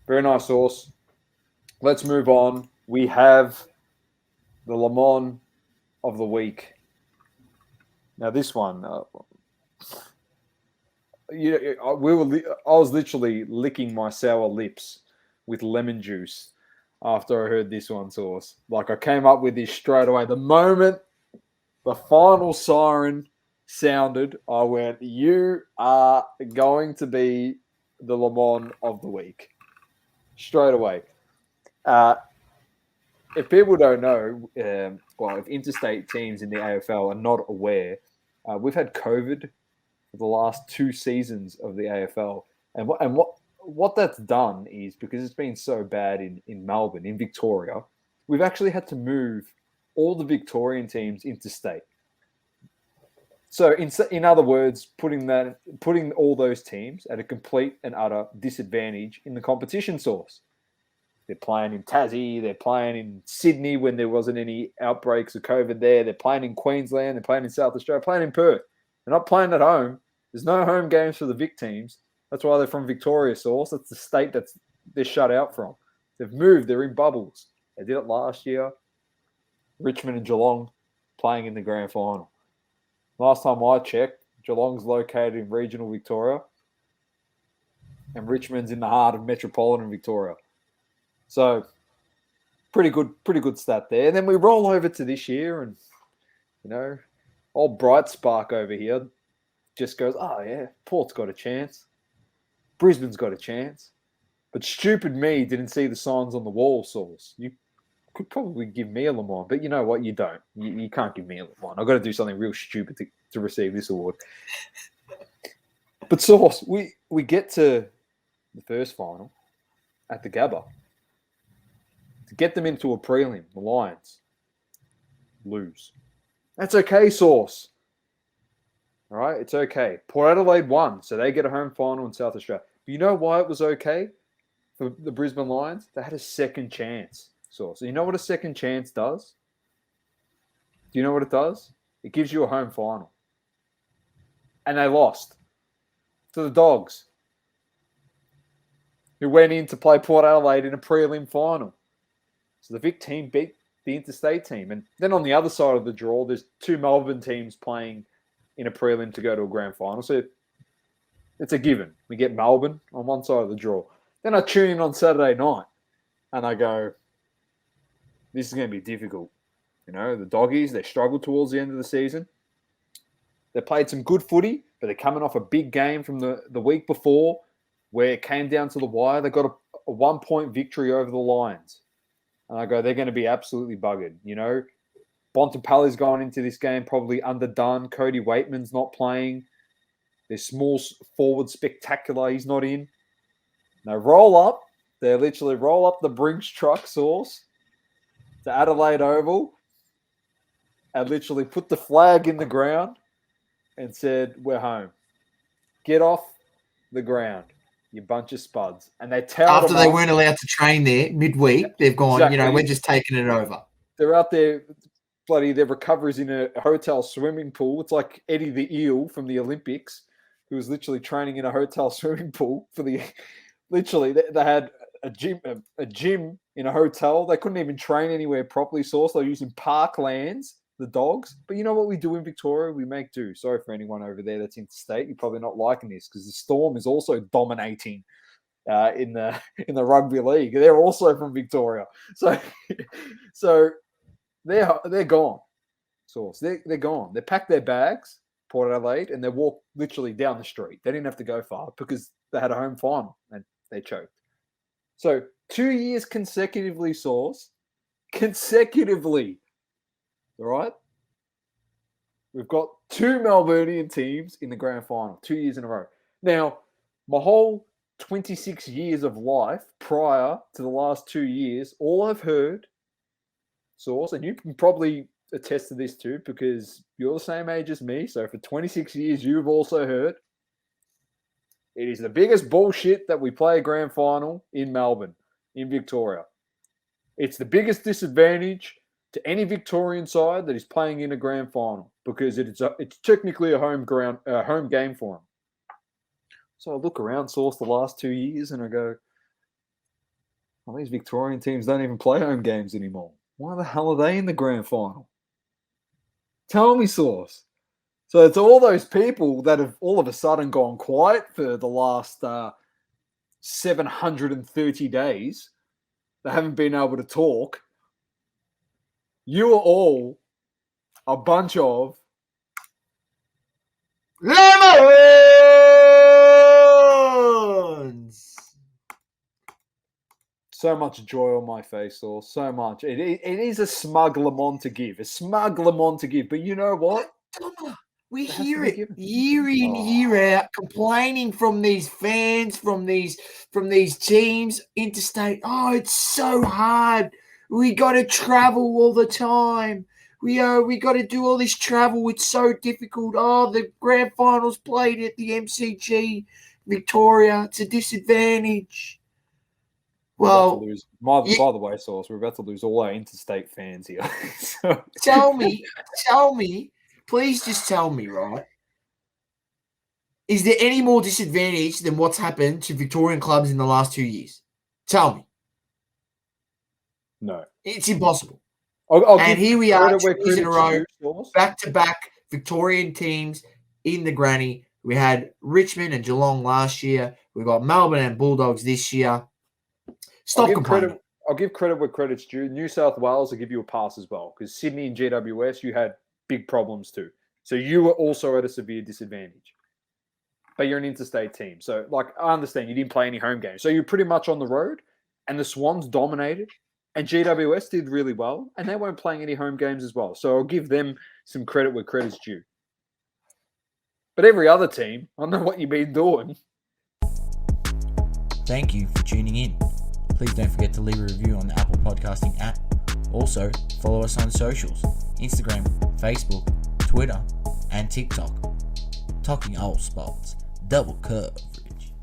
Very nice, Sauce. Let's move on. We have the Le Mans of the week. Now, this one, I was literally licking my sour lips with lemon juice after I heard this one, Sauce. Like, I came up with this straight away. The moment the final siren sounded, I went, you are going to be the Le Mans of the week. Straight away. If people don't know, if interstate teams in the AFL are not aware, we've had COVID for the last 2 seasons of the AFL. And what that's done is, because it's been so bad in Melbourne, in Victoria, we've actually had to move all the Victorian teams interstate. So in other words, putting all those teams at a complete and utter disadvantage in the competition source. They're playing in Tassie, they're playing in Sydney when there wasn't any outbreaks of COVID there, they're playing in Queensland, they're playing in South Australia, playing in Perth. They're not playing at home. There's no home games for the Vic teams. That's why they're from Victoria source. That's the state they're shut out from. They've moved, they're in bubbles. They did it last year. Richmond and Geelong playing in the grand final. Last time I checked, Geelong's located in regional Victoria and Richmond's in the heart of metropolitan Victoria. So pretty good stat there. And then we roll over to this year and, old Bright Spark over here just goes, oh yeah, Port's got a chance. Brisbane's got a chance. But stupid me didn't see the signs on the wall, Sauce. You could probably give me a Le Mans, but you know what? You don't. You can't give me a Le Mans. I've got to do something real stupid to receive this award. But Sauce, we get to the first final at the Gabba. To get them into a prelim, the Lions lose. That's okay, Sauce. All right, it's okay. Port Adelaide won, so they get a home final in South Australia. But you know why it was okay for the Brisbane Lions? They had a second chance. So you know what a second chance does? Do you know what it does? It gives you a home final. And they lost to the Dogs, who went in to play Port Adelaide in a prelim final. So the Vic team beat the interstate team. And then on the other side of the draw, there's 2 Melbourne teams playing in a prelim to go to a grand final. So it's a given. We get Melbourne on one side of the draw. Then I tune in on Saturday night and I go, this is going to be difficult. The Doggies, they struggled towards the end of the season. They played some good footy, but they're coming off a big game from the week before where it came down to the wire. They got a 1-point victory over the Lions. And I go, they're going to be absolutely buggered. Bontempelli's going into this game probably underdone. Cody Waitman's not playing. Their small forward spectacular, he's not in. They roll up. They literally roll up the Brinks truck, Sauce, to Adelaide Oval and literally put the flag in the ground and said, we're home. Get off the ground, you bunch of spuds. And they tell after they weren't allowed to train there midweek, they've gone, exactly. We're just taking it over. They're out there, their recovery's in a hotel swimming pool. It's like Eddie the Eel from the Olympics, who was literally training in a hotel swimming pool literally, they had a gym in a hotel. They couldn't even train anywhere properly, Sauce. They're using parklands, the Dogs. But you know what we do in Victoria? We make do. Sorry for anyone over there that's interstate. You're probably not liking this because the Storm is also dominating in the rugby league. They're also from Victoria. So they're gone, Sauce. They're gone. They packed their bags, Port Adelaide, and they walked literally down the street. They didn't have to go far because they had a home final and they choked. So 2 years consecutively, Sauce. Consecutively. All right? We've got 2 Melburnian teams in the grand final, 2 years in a row. Now, my whole 26 years of life prior to the last 2 years, all I've heard, Sauce, and you can probably attest to this too because you're the same age as me, so for 26 years you've also heard, it is the biggest bullshit that we play a grand final in Melbourne, in Victoria. It's the biggest disadvantage to any Victorian side that is playing in a grand final because it's technically a home game for them. So I look around, Sauce, the last 2 years, and I go, Well, these Victorian teams don't even play home games anymore. Why the hell are they in the grand final? Tell me, Source. So it's all those people that have all of a sudden gone quiet for the last 730 days. They haven't been able to talk. You are all a bunch of lemons. So much joy on my face, or so much. It is a smug lemon to give. A smug lemon to give. But you know what? We hear it year in, year out, complaining from these fans, from these teams, interstate. Oh, it's so hard. We got to travel all the time. We got to do all this travel. It's so difficult. Oh, the grand finals played at the MCG, Victoria. It's a disadvantage. Well, by the way, Sauce, we're about to lose all our interstate fans here. So. Tell me. Please just tell me, right? Is there any more disadvantage than what's happened to Victorian clubs in the last 2 years? Tell me. No. It's impossible. And here we are, 2 years in a row, back-to-back Victorian teams in the granny. We had Richmond and Geelong last year. We got Melbourne and Bulldogs this year. Stop complaining. I'll give credit where credit's due. New South Wales will give you a pass as well, because Sydney and GWS, you had big problems too. So you were also at a severe disadvantage. But you're an interstate team. So, I understand you didn't play any home games. So you're pretty much on the road, and the Swans dominated, and GWS did really well, and they weren't playing any home games as well. So I'll give them some credit where credit's due. But every other team, I don't know what you've been doing. Thank you for tuning in. Please don't forget to leave a review on the Apple Podcasting app. Also, follow us on socials, Instagram, Facebook, Twitter, and TikTok. Talking all sports, double coverage.